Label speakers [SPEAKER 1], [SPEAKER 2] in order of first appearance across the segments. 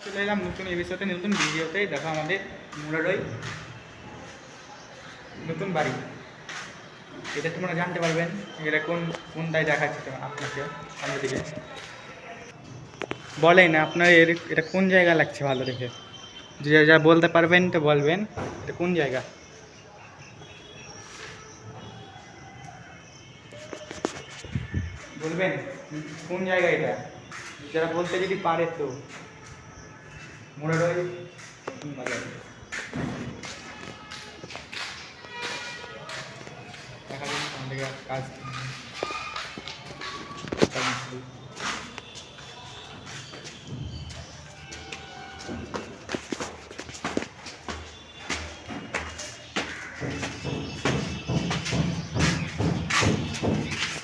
[SPEAKER 1] চলে এলাম নতুন এপিসোডে, নতুন ভিডিওতে। দেখো আমাদের মুরারই নতুন বাড়ি। এটা তোমরা জানতে পারবেন এটা কোনটায় দেখাচ্ছে আপনাকে সামনের দিকে। বলেন আপনার এটা কোন জায়গা লাগছে ভালো দেখে, যে যা বলতে পারবেন তো বলবেন এটা কোন জায়গা। বলবেন কোন জায়গা এটা, যারা বলতে যদি পারে তো। মুরারই নতুন বাজার দেখা যাচ্ছে আমাদের কাজ।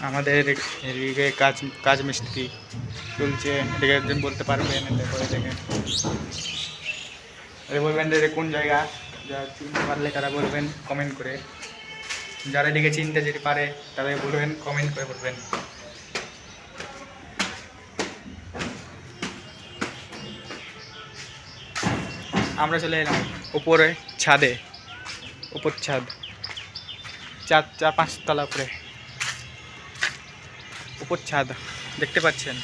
[SPEAKER 1] আমাদের এদিকে কাজ মিস্ত্রি চলছে। এদিকে একজন বলতে পারবেন, দেখো এদিকে বলবেন যে কোন জায়গা। যারা চিনতে পারলে তারা বলবেন কমেন্ট করে, যারা এদিকে চিনতে যদি পারে তারা বলবেন কমেন্ট করে বলবেন। আমরা চলে এলাম উপরে ছাদে, উপর ছাদ 4-5 তলা উপরে উপর ছাদ দেখতে পাচ্ছেন।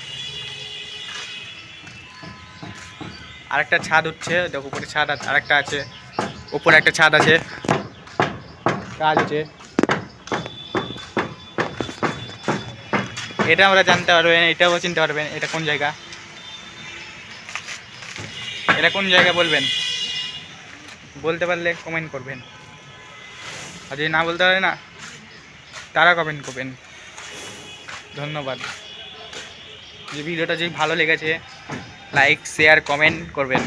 [SPEAKER 1] আরেকটা ছাদ উঠছে, দেখো উপরে ছাদ আরেকটা আছে, উপরে একটা ছাদ আছে, কাজ আছে। এটা আমরা জানতে পারবেন, এটাও চিনতে পারবেন এটা কোন জায়গা। এটা কোন জায়গা বলবেন, বলতে পারলে কমেন্ট করবেন, আর যদি না বলতে পারে না তারা কমেন্ট করবেন। ধন্যবাদ। যে ভিডিওটা যদি ভালো লেগেছে লাইক শেয়ার কমেন্ট করবেন।